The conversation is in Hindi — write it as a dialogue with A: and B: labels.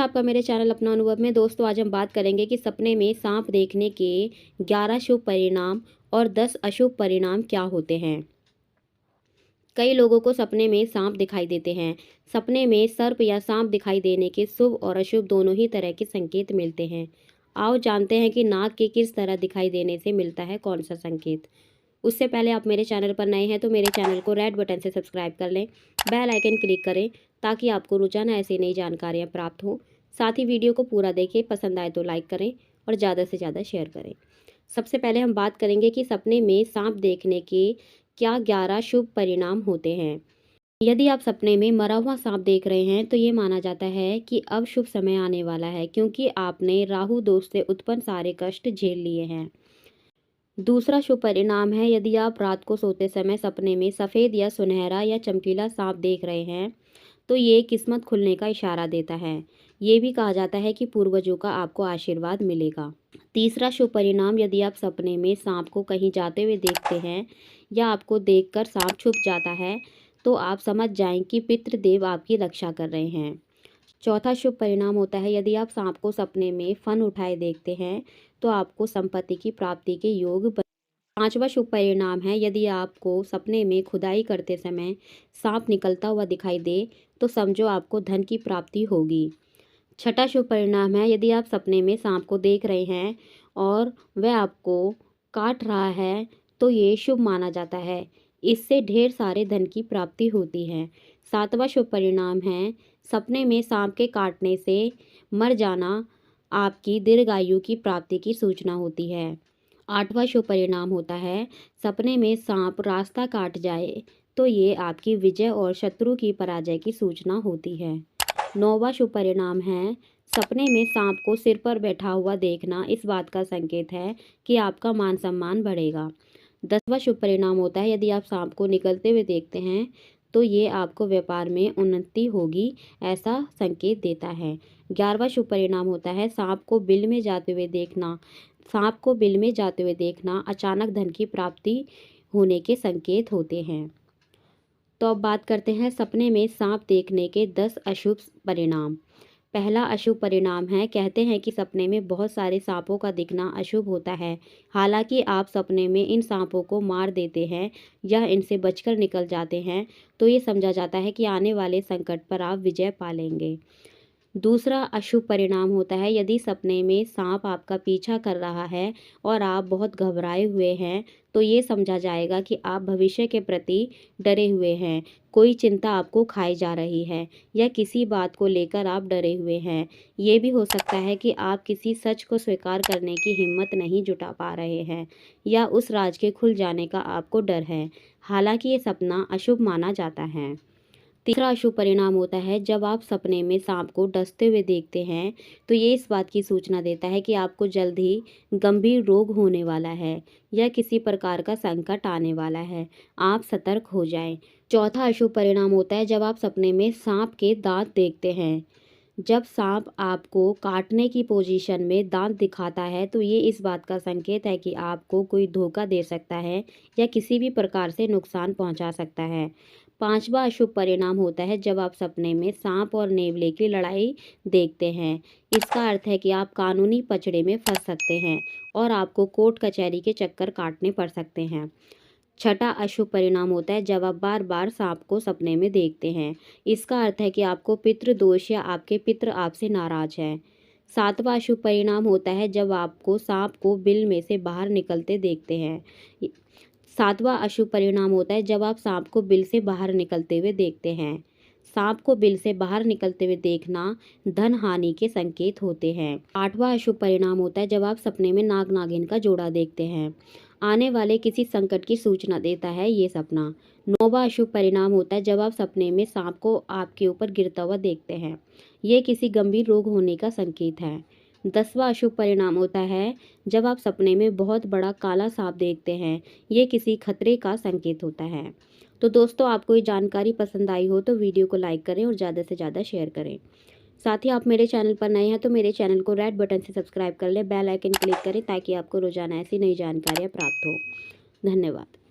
A: आपका मेरे चैनल अपना अनुभव में। दोस्तों, आज हम बात करेंगे कि सपने में सांप देखने के 11 शुभ परिणाम और 10 अशुभ परिणाम क्या होते हैं। कई लोगों को सपने में सांप दिखाई देते हैं। सपने में सर्प या सांप दिखाई देने के शुभ और अशुभ दोनों ही तरह के संकेत मिलते हैं। आओ जानते हैं कि नाग के किस तरह दिखाई देने से मिलता है कौन सा संकेत। उससे पहले आप मेरे चैनल पर नए हैं तो मेरे चैनल को रेड बटन से सब्सक्राइब कर लें, बेल आइकन क्लिक करें ताकि आपको रोजाना ऐसी नई जानकारियाँ प्राप्त हों। साथ ही वीडियो को पूरा देखें, पसंद आए तो लाइक करें और ज़्यादा से ज़्यादा शेयर करें। सबसे पहले हम बात करेंगे कि सपने में सांप देखने के क्या 11 शुभ परिणाम होते हैं। यदि आप सपने में मरा हुआ सांप देख रहे हैं तो ये माना जाता है कि अब शुभ समय आने वाला है, क्योंकि आपने राहु दोष से उत्पन्न सारे कष्ट झेल लिए हैं। दूसरा शुभ परिणाम है, यदि आप रात को सोते समय सपने में सफ़ेद या सुनहरा या चमकीला सांप देख रहे हैं तो ये किस्मत खुलने का इशारा देता है। ये भी कहा जाता है कि पूर्वजों का आपको आशीर्वाद मिलेगा। तीसरा शुभ परिणाम, यदि आप सपने में सांप को कहीं जाते हुए देखते हैं या आपको देखकर सांप छुप जाता है तो आप समझ जाएं कि पितृदेव आपकी रक्षा कर रहे हैं। चौथा शुभ परिणाम होता है, यदि आप सांप को सपने में फन उठाए देखते हैं तो आपको संपत्ति की प्राप्ति के योग। पांचवा शुभ परिणाम है, यदि आपको सपने में खुदाई करते समय सांप निकलता हुआ दिखाई दे तो समझो आपको धन की प्राप्ति होगी। छठा शुभ परिणाम है, यदि आप सपने में सांप को देख रहे हैं और वह आपको काट रहा है तो ये शुभ माना जाता है। इससे ढेर सारे धन की प्राप्ति होती है। सातवां शुभ परिणाम है, सपने में सांप के काटने से मर जाना आपकी दीर्घायु की प्राप्ति की सूचना होती है। आठवां शुभ परिणाम होता है, सपने में सांप रास्ता काट जाए तो ये आपकी विजय और शत्रु की पराजय की सूचना होती है। नौवां शुभ परिणाम है, सपने में सांप को सिर पर बैठा हुआ देखना इस बात का संकेत है कि आपका मान सम्मान बढ़ेगा। 10वां शुभ परिणाम होता है, यदि आप सांप को निकलते हुए देखते हैं तो ये आपको व्यापार में उन्नति होगी, ऐसा संकेत देता है। 11वां शुभ परिणाम होता है, सांप को बिल में जाते हुए देखना। सांप को बिल में जाते हुए देखना अचानक धन की प्राप्ति होने के संकेत होते हैं। तो अब बात करते हैं सपने में सांप देखने के 10 अशुभ परिणाम। पहला अशुभ परिणाम है, कहते हैं कि सपने में बहुत सारे सांपों का दिखना अशुभ होता है। हालांकि आप सपने में इन सांपों को मार देते हैं या इनसे बचकर निकल जाते हैं तो ये समझा जाता है कि आने वाले संकट पर आप विजय पा लेंगे। दूसरा अशुभ परिणाम होता है, यदि सपने में सांप आपका पीछा कर रहा है और आप बहुत घबराए हुए हैं तो ये समझा जाएगा कि आप भविष्य के प्रति डरे हुए हैं। कोई चिंता आपको खाई जा रही है या किसी बात को लेकर आप डरे हुए हैं। ये भी हो सकता है कि आप किसी सच को स्वीकार करने की हिम्मत नहीं जुटा पा रहे हैं या उस राज के खुल जाने का आपको डर है। हालांकि ये सपना अशुभ माना जाता है। तीसरा अशुभ परिणाम होता है, जब आप सपने में सांप को डसते हुए देखते हैं तो ये इस बात की सूचना देता है कि आपको जल्द ही गंभीर रोग होने वाला है या किसी प्रकार का संकट आने वाला है। आप सतर्क हो जाएं। चौथा अशुभ परिणाम होता है, जब आप सपने में सांप के दांत देखते हैं। जब सांप आपको काटने की पोजीशन में दांत दिखाता है तो ये इस बात का संकेत है कि आपको कोई धोखा दे सकता है या किसी भी प्रकार से नुकसान पहुंचा सकता है। पांचवा अशुभ परिणाम होता है, जब आप सपने में सांप और नेवले की लड़ाई देखते हैं। इसका अर्थ है कि आप कानूनी पचड़े में फंस सकते हैं और आपको कोर्ट कचहरी के चक्कर काटने पड़ सकते हैं। छठा अशुभ परिणाम होता है, जब आप बार बार सांप को सपने में देखते हैं। इसका अर्थ है कि आपको पितृ दोष या आपके पितृ आपसे नाराज हैं। सातवां अशुभ परिणाम होता है, जब आपको सांप को बिल में से बाहर निकलते देखते हैं। सातवां अशुभ परिणाम होता है, जब आप सांप को बिल से बाहर निकलते हुए देखते हैं। सांप को बिल से बाहर निकलते हुए देखना धन हानि के संकेत होते हैं। आठवां अशुभ परिणाम होता है, जब आप सपने में नाग नागिन का जोड़ा देखते हैं। आने वाले किसी संकट की सूचना देता है ये सपना। नौवां अशुभ परिणाम होता है, जब आप सपने में सांप को आपके ऊपर गिरता हुआ देखते हैं। ये किसी गंभीर रोग होने का संकेत है। 10वां अशुभ परिणाम होता है, जब आप सपने में बहुत बड़ा काला सांप देखते हैं। ये किसी खतरे का संकेत होता है। तो दोस्तों, आपको ये जानकारी पसंद आई हो तो वीडियो को लाइक करें और ज़्यादा से ज़्यादा शेयर करें। साथ ही आप मेरे चैनल पर नए हैं तो मेरे चैनल को रेड बटन से सब्सक्राइब कर लें, बेल आइकन क्लिक करें ताकि आपको रोजाना ऐसी नई जानकारियाँ प्राप्त हो। धन्यवाद।